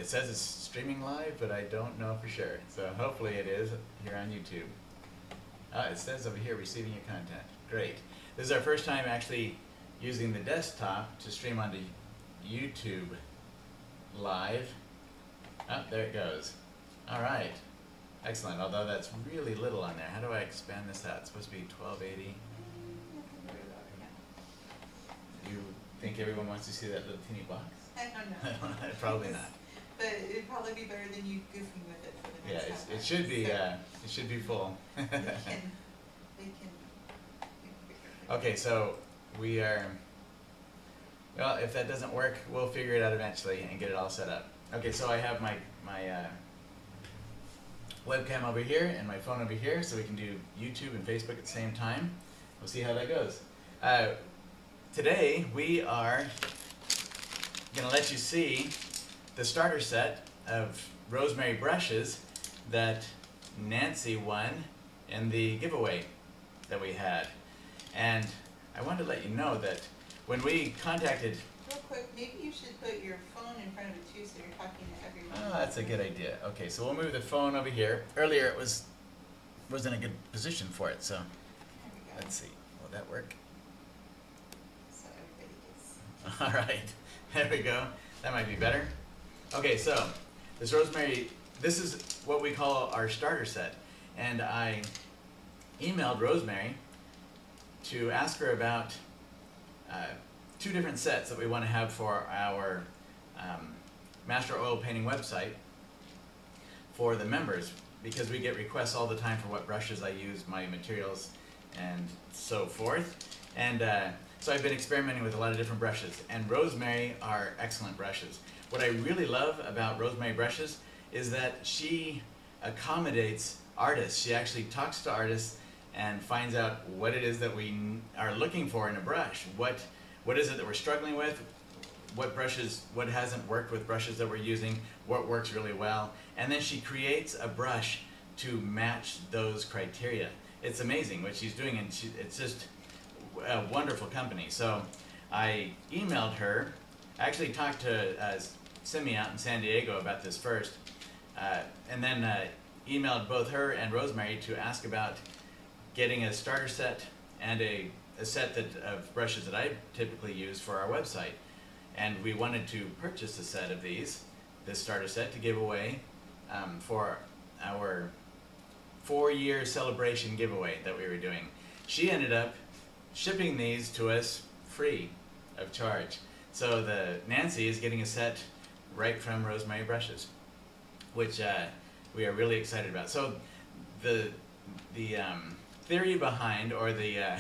it says it's streaming live, but I don't know for sure. So hopefully it is here on YouTube. It says over here, receiving your content. Great. This is our first time actually using the desktop to stream onto YouTube live. Oh, there it goes. All right. Excellent, although that's really little on there. How do I expand this out? It's supposed to be 1280. You think everyone wants to see that little teeny box? I don't know. Probably not. But it'd probably be better than you goofing with it for the next half Yeah, hour. it should be. So It should be full. they can. Okay, so we are. Well, if that doesn't work, we'll figure it out eventually and get it all set up. Okay, so I have my webcam over here and my phone over here, so we can do YouTube and Facebook at the same time. We'll see how that goes. Today we are going to let you see the starter set of Rosemary Brushes that Nancy won in the giveaway that we had. And I wanted to let you know that when we contacted... Real quick, maybe you should put your phone in front of it too, so you're talking to everyone. Oh, that's a good idea. Okay, so we'll move the phone over here. Earlier it wasn't a good position for it, so There we go. let's see. Will that work? So everybody gets... All right, there we go. That might be better. Okay, so this is what we call our starter set. And I emailed Rosemary to ask her about two different sets that we want to have for our Master Oil Painting website for the members, because we get requests all the time for what brushes I use, my materials, and so forth. And so I've been experimenting with a lot of different brushes, and Rosemary are excellent brushes. What I really love about Rosemary Brushes is that she accommodates artists. She actually talks to artists and finds out what it is that we are looking for in a brush. What is it that we're struggling with? What brushes, what hasn't worked with brushes that we're using? What works really well? And then she creates a brush to match those criteria. It's amazing what she's doing, and it's just a wonderful company. So I emailed her. I actually talked to Simi out in San Diego about this first, and then emailed both her and Rosemary to ask about getting a starter set and a set of brushes that I typically use for our website. And we wanted to purchase a set of this starter set, to give away for our 4-year celebration giveaway that we were doing. She ended up shipping these to us free of charge. So Nancy is getting a set right from Rosemary Brushes, which we are really excited about. So the theory behind, or the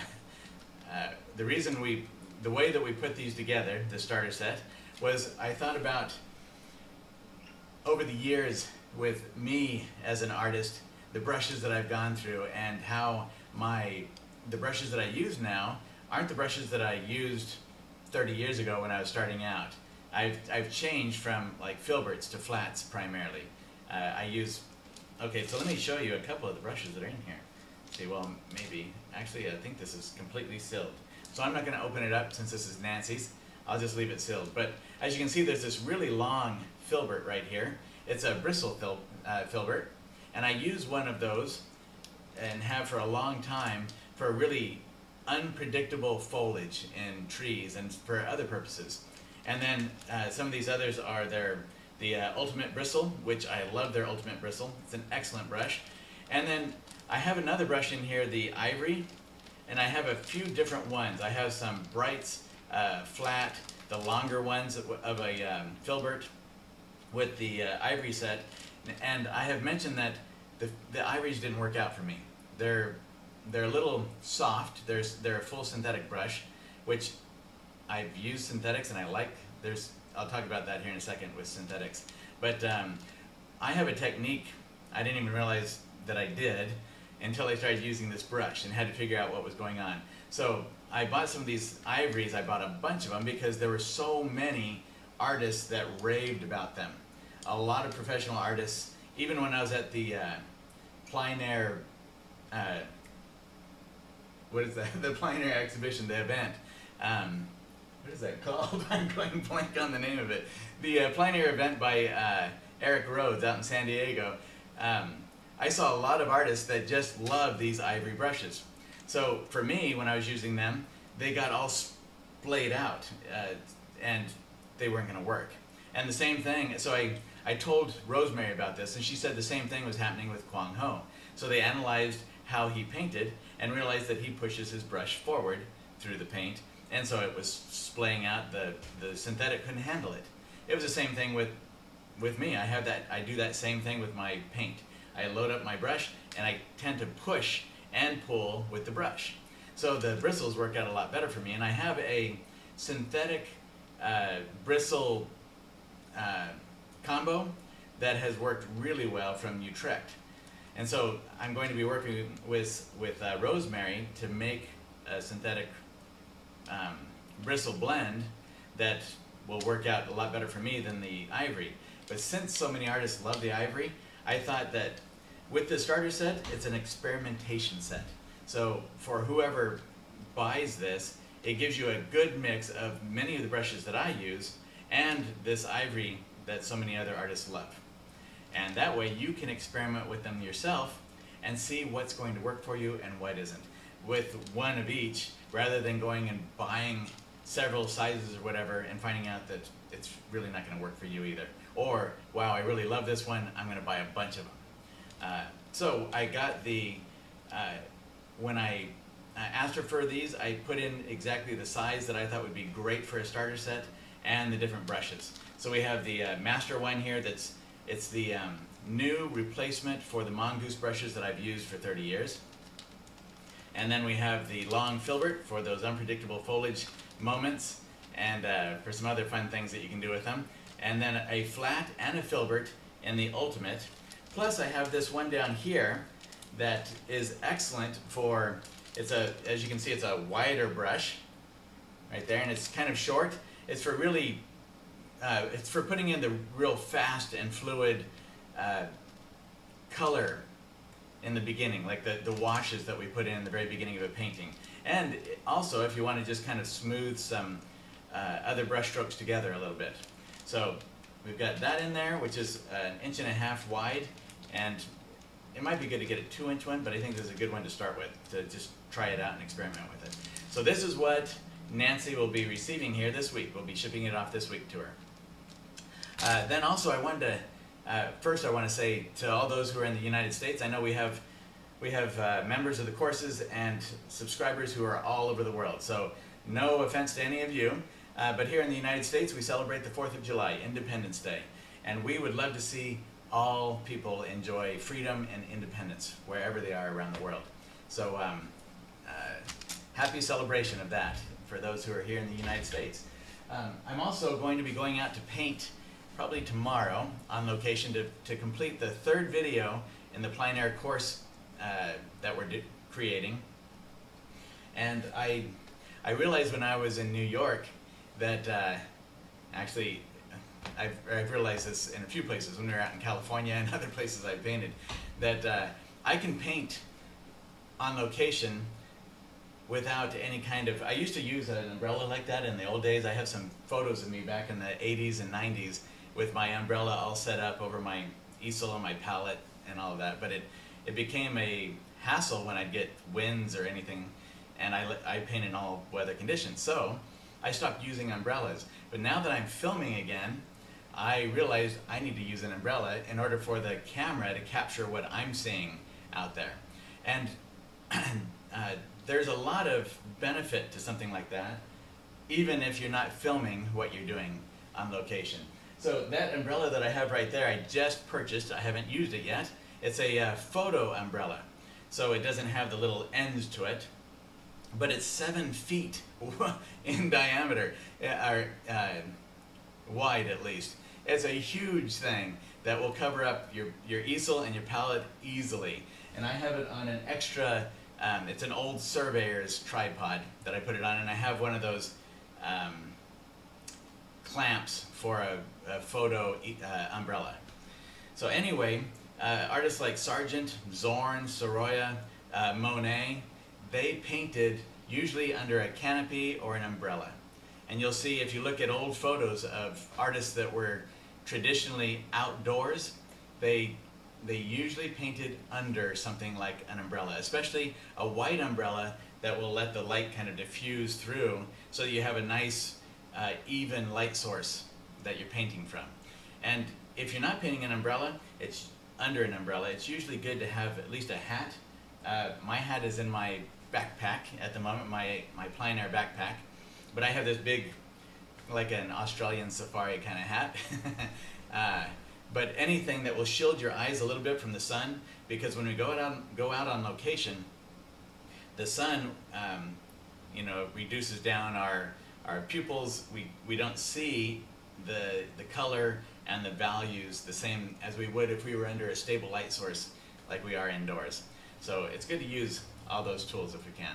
way that we put these together, the starter set, was I thought about over the years with me as an artist, the brushes that I've gone through, and how the brushes that I use now aren't the brushes that I used 30 years ago when I was starting out. I've changed from like filberts to flats primarily. Okay, so let me show you a couple of the brushes that are in here. See, well, maybe. Actually, I think this is completely sealed. So I'm not going to open it up since this is Nancy's. I'll just leave it sealed. But as you can see, there's this really long filbert right here. It's a bristle filbert. And I use one of those and have for a long time for really unpredictable foliage in trees and for other purposes. And then some of these others are the Ultimate Bristle, which I love their Ultimate Bristle. It's an excellent brush. And then I have another brush in here, the Ivory, and I have a few different ones. I have some Brights, flat, the longer ones of a filbert with the Ivory set. And I have mentioned that the Ivories didn't work out for me. They're a little soft. They're a full synthetic brush, which I've used synthetics and I like. I'll talk about that here in a second with synthetics. But I have a technique I didn't even realize that I did until I started using this brush and had to figure out what was going on. So I bought some of these Ivories. I bought a bunch of them because there were so many artists that raved about them. A lot of professional artists, even when I was at the plein air, what is that? The plein air exhibition, the event. what is that called? I'm going blank on the name of it. The plein air event by Eric Rhodes out in San Diego. I saw a lot of artists that just love these ivory brushes. So for me, when I was using them, they got all splayed out and they weren't going to work. And the same thing, so I told Rosemary about this, and she said the same thing was happening with Kwang Ho. So they analyzed how he painted and realized that he pushes his brush forward through the paint, and so it was splaying out. The synthetic couldn't handle it. It was the same thing with me. I do that same thing with my paint. I load up my brush and I tend to push and pull with the brush. So the bristles work out a lot better for me, and I have a synthetic bristle combo that has worked really well from Utrecht. And so I'm going to be working with Rosemary to make a synthetic bristle blend that will work out a lot better for me than the ivory. But since so many artists love the ivory, I thought that with the starter set, it's an experimentation set. So for whoever buys this, it gives you a good mix of many of the brushes that I use and this ivory that so many other artists love. And that way you can experiment with them yourself and see what's going to work for you and what isn't, with one of each, rather than going and buying several sizes or whatever and finding out that it's really not going to work for you either. Or, wow, I really love this one, I'm going to buy a bunch of them. So I got when I asked her for these, I put in exactly the size that I thought would be great for a starter set and the different brushes. So we have the master one here it's the new replacement for the mongoose brushes that I've used for 30 years. And then we have the long filbert for those unpredictable foliage moments and for some other fun things that you can do with them. And then a flat and a filbert in the ultimate. Plus I have this one down here that is excellent for, as you can see, it's a wider brush right there, and it's kind of short. It's for really, it's for putting in the real fast and fluid color in the beginning, like the washes that we put in the very beginning of a painting. And also if you want to just kind of smooth some other brush strokes together a little bit. So we've got that in there, which is 1.5 inches wide, and it might be good to get a 2-inch one, but I think this is a good one to start with, to just try it out and experiment with it. So this is what Nancy will be receiving here this week. We'll be shipping it off this week to her. Then also I wanted to, first I want to say to all those who are in the United States, I know we have members of the courses and subscribers who are all over the world. So no offense to any of you, but here in the United States we celebrate the 4th of July, Independence Day. And we would love to see all people enjoy freedom and independence wherever they are around the world. So happy celebration of that for those who are here in the United States. I'm also going to be going out to paint probably tomorrow on location to complete the 3rd video in the plein air course that we're creating. And I realized when I was in New York that actually I've realized this in a few places when we were out in California and other places I've painted, that I can paint on location without any kind of, I used to use an umbrella like that in the old days. I have some photos of me back in the 80s and 90s with my umbrella all set up over my easel and my palette and all of that, but it became a hassle when I'd get winds or anything, and I paint in all weather conditions. So I stopped using umbrellas. But now that I'm filming again, I realized I need to use an umbrella in order for the camera to capture what I'm seeing out there. And there's a lot of benefit to something like that, even if you're not filming what you're doing on location. So that umbrella that I have right there, I just purchased. I haven't used it yet. It's a photo umbrella. So it doesn't have the little ends to it, but it's 7 feet in diameter, or wide at least. It's a huge thing that will cover up your easel and your palette easily. And I have it on an extra, it's an old surveyor's tripod that I put it on, and I have one of those clamps for a photo umbrella. So anyway, artists like Sargent, Zorn, Sorolla, Monet, they painted usually under a canopy or an umbrella. And you'll see if you look at old photos of artists that were traditionally outdoors, they usually painted under something like an umbrella, especially a white umbrella that will let the light kind of diffuse through so that you have a nice even light source that you're painting from. And if you're not painting an umbrella, it's under an umbrella, it's usually good to have at least a hat. My hat is in my backpack at the moment, my plein air backpack, but I have this big, like an Australian safari kind of hat. But anything that will shield your eyes a little bit from the sun, because when we go out on location, the sun, you know, reduces down our pupils. We don't see the color and the values the same as we would if we were under a stable light source like we are indoors. So it's good to use all those tools if we can.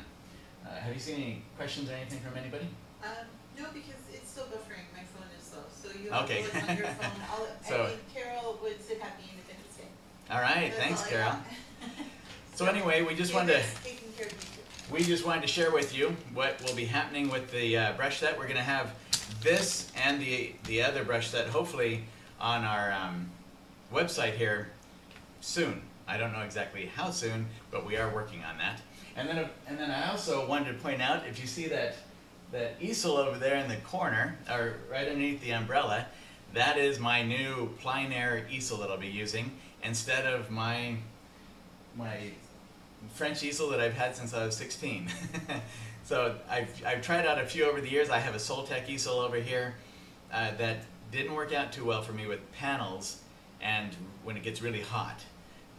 Have you seen any questions or anything from anybody? No, because it's still buffering. My phone is slow, so you have Okay. to look on your phone. So- I mean, Carol would say Happy Independence Day. All right, That's thanks, all I Carol. got. So anyway, we just wanted to Taking care of you too. share with you what will be happening with the brush set. We're going to have this and the other brush set hopefully on our website here soon. I don't know exactly how soon, but we are working on that. And then I also wanted to point out, if you see that easel over there in the corner, or right underneath the umbrella, that is my new plein air easel that I'll be using instead of my French easel that I've had since I was 16. So I've tried out a few over the years. I have a Soltec easel over here that didn't work out too well for me with panels, and when it gets really hot,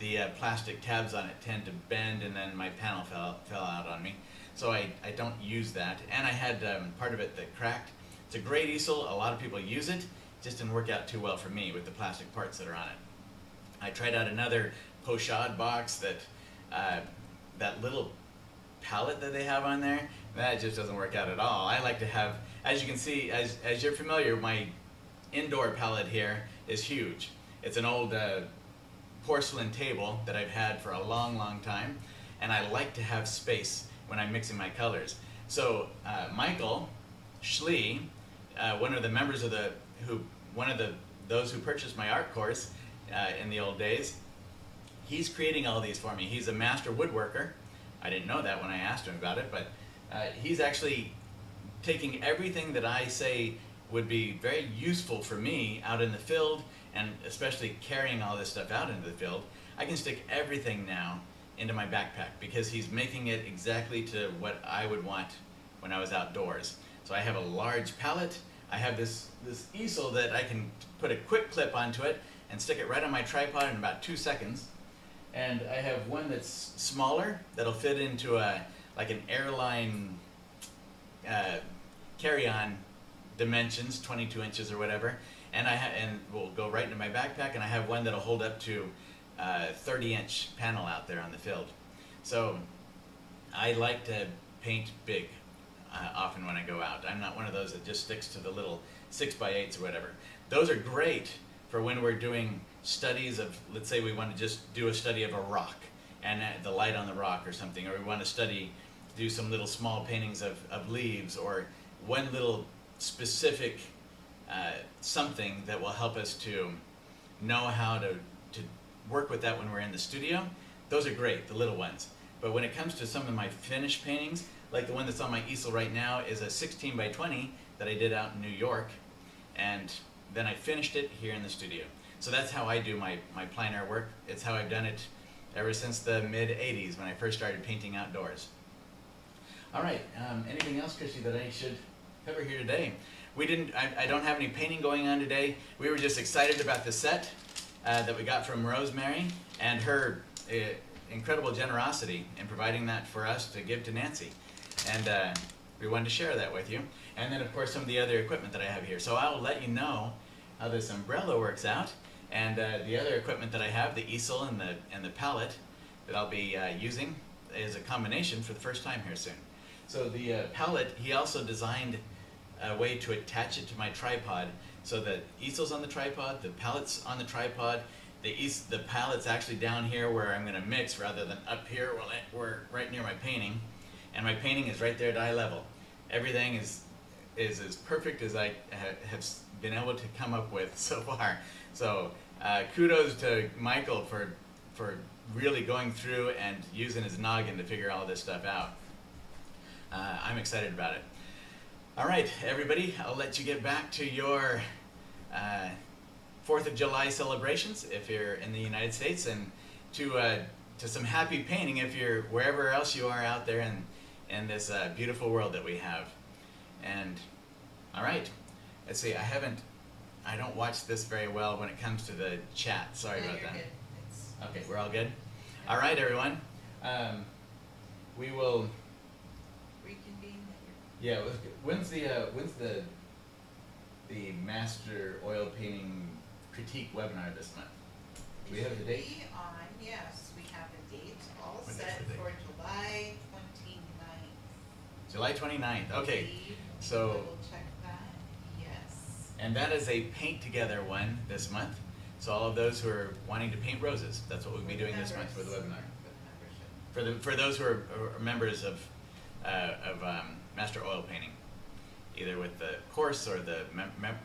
the plastic tabs on it tend to bend, and then my panel fell out on me. So I don't use that, and I had part of it that cracked. It's a great easel. A lot of people use it. Just didn't work out too well for me with the plastic parts that are on it. I tried out another pochade box that little palette that they have on there, that just doesn't work out at all. I like to have, as you can see, as you're familiar, my indoor palette here is huge. It's an old porcelain table that I've had for a long, long time, and I like to have space when I'm mixing my colors. So Michael Schlee, one of the members of those who purchased my art course in the old days, he's creating all these for me. He's a master woodworker. I didn't know that when I asked him about it, but he's actually taking everything that I say would be very useful for me out in the field, and especially carrying all this stuff out into the field. I can stick everything now into my backpack because he's making it exactly to what I would want when I was outdoors. So I have a large palette. I have this easel that I can put a quick clip onto it and stick it right on my tripod in about 2 seconds. And I have one that's smaller that'll fit into like an airline carry-on dimensions, 22 inches or whatever, and will go right into my backpack. And I have one that'll hold up to 30-inch panel out there on the field. So I like to paint big often when I go out. I'm not one of those that just sticks to the little 6x8s or whatever. Those are great for when we're doing studies of, let's say we want to just do a study of a rock and the light on the rock or something, or we want to do some little small paintings of leaves, or one little specific something that will help us to know how to work with that when we're in the studio. Those are great, the little ones. But when it comes to some of my finished paintings, like the one that's on my easel right now is a 16x20 that I did out in New York, and then I finished it here in the studio. So that's how I do my plein air work. It's how I've done it ever since the mid-'80s when I first started painting outdoors. All right, anything else, Christy, that I should cover here today? I don't have any painting going on today. We were just excited about the set that we got from Rosemary and her incredible generosity in providing that for us to give to Nancy. And we wanted to share that with you. And then, of course, some of the other equipment that I have here. So I will let you know how this umbrella works out, and the other equipment that I have, the easel and the palette that I'll be using, is a combination for the first time here soon. So the palette, he also designed a way to attach it to my tripod, so the easel's on the tripod, the palette's on the tripod, the palette's actually down here where I'm going to mix rather than up here where we're right near my painting, and my painting is right there at eye level. Everything is is as perfect as I have been able to come up with so far. So kudos to Michael for really going through and using his noggin to figure all this stuff out. I'm excited about it. All right, everybody, I'll let you get back to your 4th of July celebrations if you're in the United States, and to some happy painting if you're wherever else you are out there in this beautiful world that we have. And all right, let's see. I don't watch this very well when it comes to the chat. Sorry about that. Good. Okay, we're all good. All right, everyone. We will. Reconvene Yeah. When's the Master Oil Painting Critique webinar this month? Do we have the date? Yes, we have a date all When is set the date? for July 29th. July 29th. Okay. I So. will check that. Yes. And that is a paint together one this month. So all of those who are wanting to paint roses, that's what we'll be doing this month for the webinar. For those who are members of Master Oil Painting, either with the course or the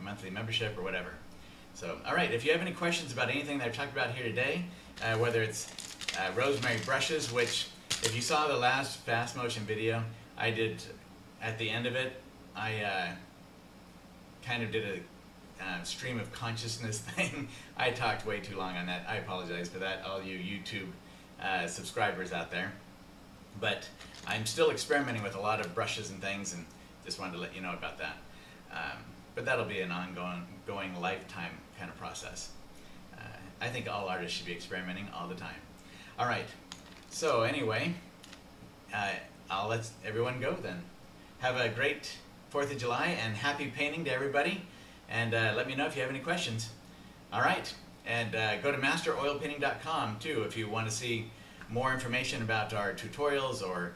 monthly membership or whatever. So, all right, if you have any questions about anything that I've talked about here today, whether it's Rosemary Brushes, which if you saw the last fast motion video, I did, at the end of it, I kind of did a stream of consciousness thing. I talked way too long on that. I apologize for that, all you YouTube subscribers out there. But I'm still experimenting with a lot of brushes and things, and just wanted to let you know about that. But that'll be an ongoing lifetime kind of process. I think all artists should be experimenting all the time. All right, so anyway, I'll let everyone go then. Have a great 4th of July and happy painting to everybody. And let me know if you have any questions. All right, and go to masteroilpainting.com too if you want to see more information about our tutorials or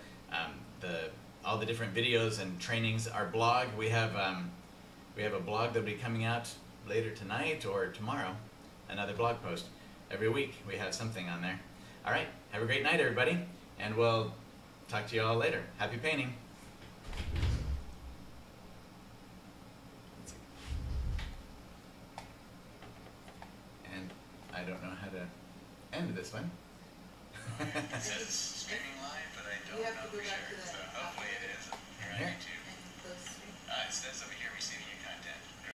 all the different videos and trainings. Our blog, we have a blog that'll be coming out later tonight or tomorrow. Another blog post. Every week we have something on there. All right, have a great night, everybody, and we'll talk to you all later. Happy painting. And I don't know how to end this one. It says streaming live, but I don't You have know to go for back sure. to that. So hopefully it is. Here on Here. YouTube. And close. It says over here receiving your content.